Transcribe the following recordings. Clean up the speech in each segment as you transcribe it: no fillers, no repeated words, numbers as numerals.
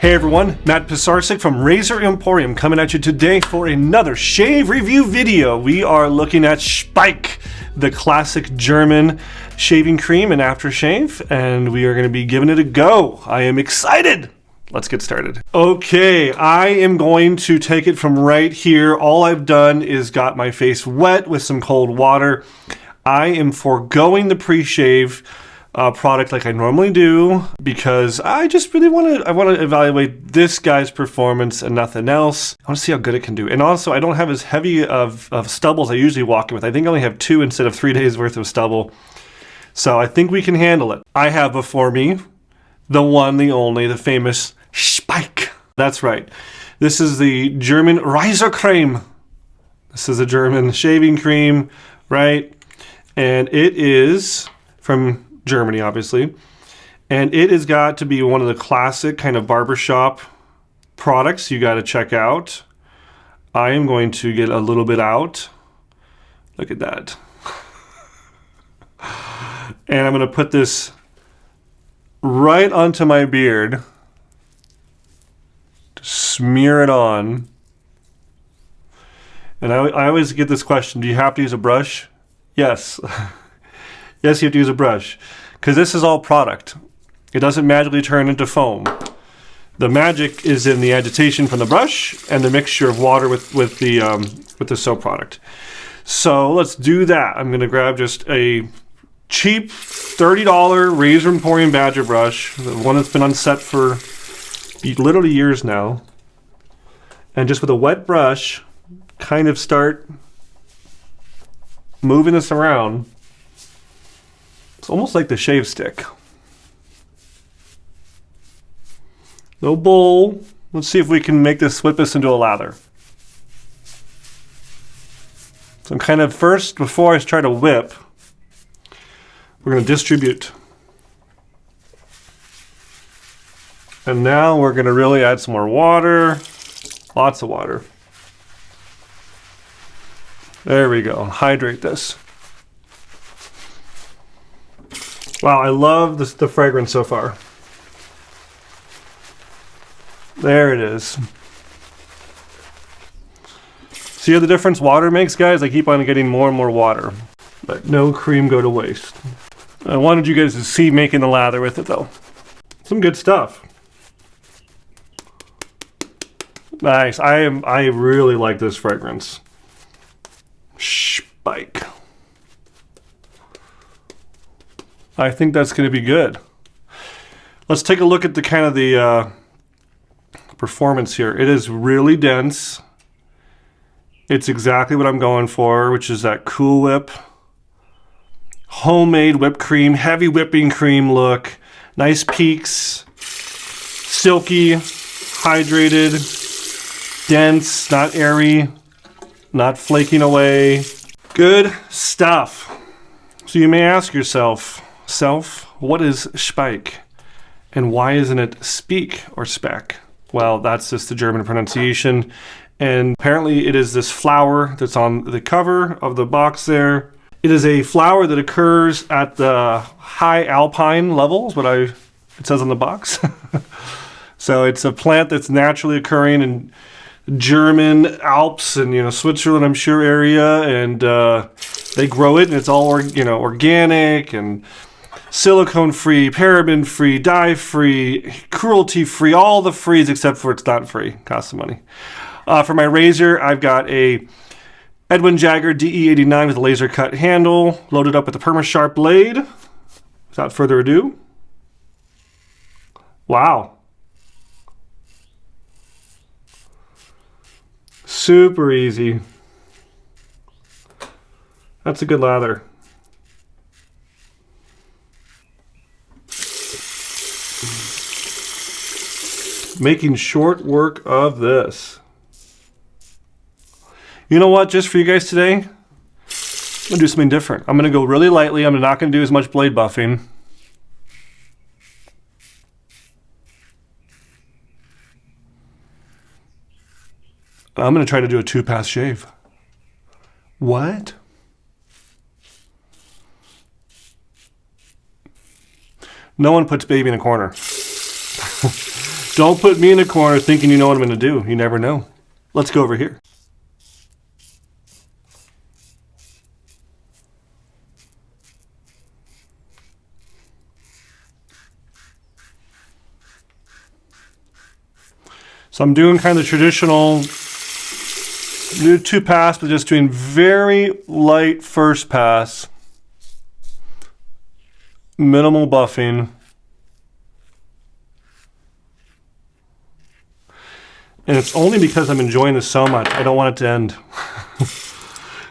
Hey everyone, Matt Pisarcik from Razor Emporium coming at you today for another shave review video. We are looking at Speick, the classic German shaving cream and aftershave, and we are going to be giving it a go. I am excited. Let's get started. Okay, I am going to take it from right here. All I've done is got my face wet with some cold water. I am foregoing the pre-shave product like I normally do because I just really want to evaluate this guy's performance and nothing else. I want to see how good it can do. And also, I don't have as heavy of stubble as I usually walk in with. I think I only have 2 instead of 3 days worth of stubble. So I think we can handle it. I have before me the one, the only, the famous Speick. That's right. This is the German Razor cream. This is a German shaving cream, right? And it is from Germany, obviously. And it has got to be one of the classic kind of barbershop products you got to check out. I am going to get a little bit out. Look at that. And I'm going to put this right onto my beard. Smear it on. And I always get this question, do you have to use a brush? Yes. Yes, you have to use a brush, because this is all product. It doesn't magically turn into foam. The magic is in the agitation from the brush and the mixture of water with the soap product. So let's do that. I'm going to grab just a cheap $30 Razor Emporium Badger brush, the one that's been on set for literally years now, and just with a wet brush, kind of start moving this around. It's almost like the shave stick. No bowl. Let's see if we can make this, whip this into a lather. So I'm kind of first, before I try to whip, we're going to distribute. And now we're going to really add some more water. Lots of water. There we go. Hydrate this. Wow, I love the fragrance so far. There it is. See how the difference water makes, guys? I keep on getting more and more water. But no cream go to waste. I wanted you guys to see making the lather with it, though. Some good stuff. Nice. I really like this fragrance. Speick. I think that's going to be good. Let's take a look at the kind of the performance here. It is really dense. It's exactly what I'm going for, which is that Cool Whip, homemade whipped cream, heavy whipping cream look, nice peaks, silky, hydrated, dense, not airy, not flaking away. Good stuff. So you may ask yourself, what is Speick? And why isn't it Speak or Speck? Well, that's just the German pronunciation. And apparently it is this flower that's on the cover of the box there. It is a flower that occurs at the high alpine levels, it says on the box. So it's a plant that's naturally occurring in German Alps and Switzerland, I'm sure, area, and they grow it, and it's all organic and silicone free, paraben free, dye free, cruelty free, all the frees except for it's not free. Costs some money. For my razor, I've got a Edwin Jagger DE89 with a laser cut handle, loaded up with a PermaSharp blade. Without further ado, wow. Super easy. That's a good lather. Making short work of this. You know what? Just for you guys today, I'm going to do something different. I'm going to go really lightly. I'm not going to do as much blade buffing. I'm going to try to do a 2-pass shave. What? No one puts baby in a corner. Don't put me in a corner thinking you know what I'm going to do. You never know. Let's go over here. So I'm doing kind of the traditional, do 2 pass, but just doing very light first pass. Minimal buffing. And it's only because I'm enjoying this so much. I don't want it to end.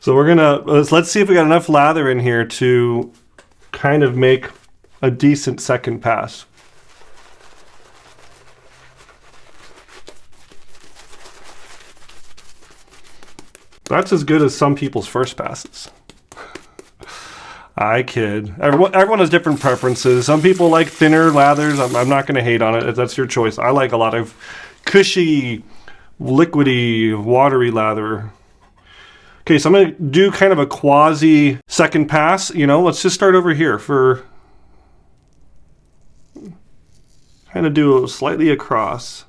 So we're gonna, let's see if we got enough lather in here to kind of make a decent second pass. That's as good as some people's first passes. I kid. Everyone has different preferences. Some people like thinner lathers. I'm not going to hate on it. That's your choice. I like a lot of cushy, liquidy, watery lather. Okay, so I'm going to do kind of a quasi second pass. You know, let's just start over here for kind of do slightly across.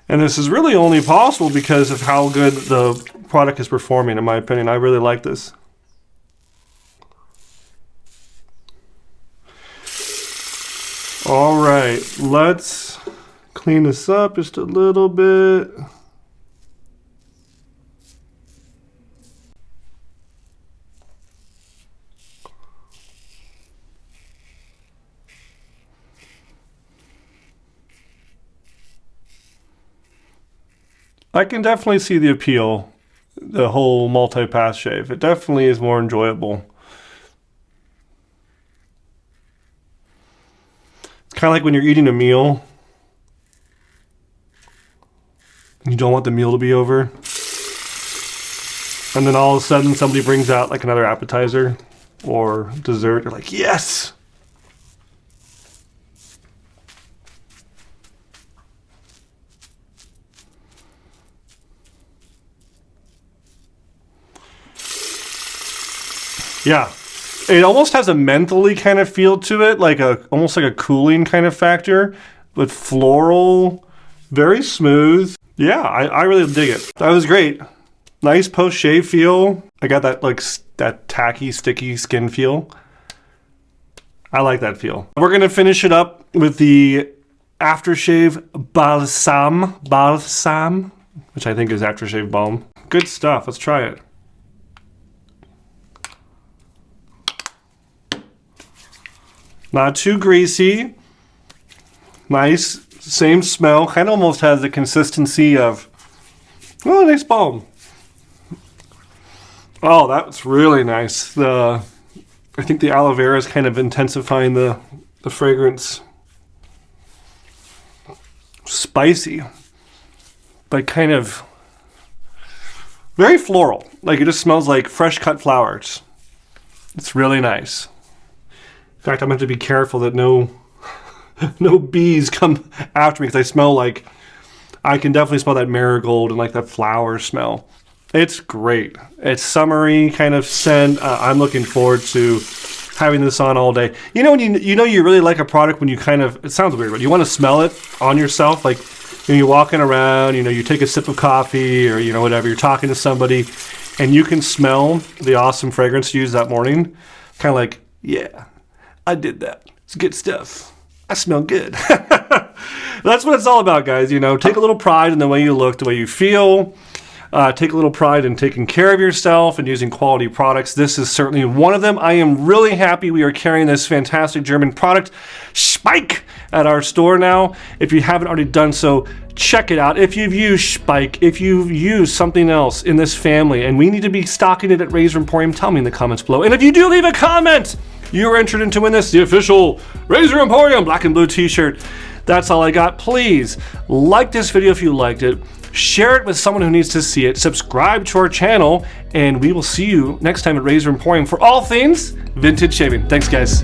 And this is really only possible because of how good the product is performing, in my opinion. I really like this. All right, let's clean this up just a little bit. I can definitely see the appeal, the whole multi-pass shave. It definitely is more enjoyable. It's kind of like when you're eating a meal. You don't want the meal to be over. And then all of a sudden somebody brings out like another appetizer or dessert. You're like, yes! Yeah, it almost has a mentally kind of feel to it, like almost like a cooling kind of factor, but floral, very smooth. Yeah, I really dig it. That was great. Nice post-shave feel. I got that like that tacky, sticky skin feel. I like that feel. We're gonna finish it up with the aftershave balsam, which I think is aftershave balm. Good stuff. Let's try it. Not too greasy. Nice, same smell. Kind of almost has the consistency of, oh, nice balm. Oh, that's really nice. I think the aloe vera is kind of intensifying the fragrance. Spicy, but kind of very floral. Like it just smells like fresh cut flowers. It's really nice. In fact, I'm going to have to be careful that no bees come after me because I smell like, I can definitely smell that marigold and like that flower smell. It's great. It's summery kind of scent. I'm looking forward to having this on all day. You know when you know you really like a product when you kind of, it sounds weird, but you want to smell it on yourself. Like when you're walking around, you know, you take a sip of coffee or, you know, whatever, you're talking to somebody and you can smell the awesome fragrance you used that morning. Kind of like, yeah. I did that. It's good stuff. I smell good. That's what it's all about, guys. You know, take a little pride in the way you look, the way you feel. Take a little pride in taking care of yourself and using quality products. This is certainly one of them. I am really happy we are carrying this fantastic German product, Speick, at our store now. If you haven't already done so, check it out. If you've used Speick, if you've used something else in this family, and we need to be stocking it at Razor Emporium, tell me in the comments below. And if you do leave a comment, you are entered in to win this, the official Razor Emporium black and blue t-shirt. That's all I got. Please like this video if you liked it. Share it with someone who needs to see it. Subscribe to our channel, and we will see you next time at Razor Emporium for all things vintage shaving. Thanks, guys.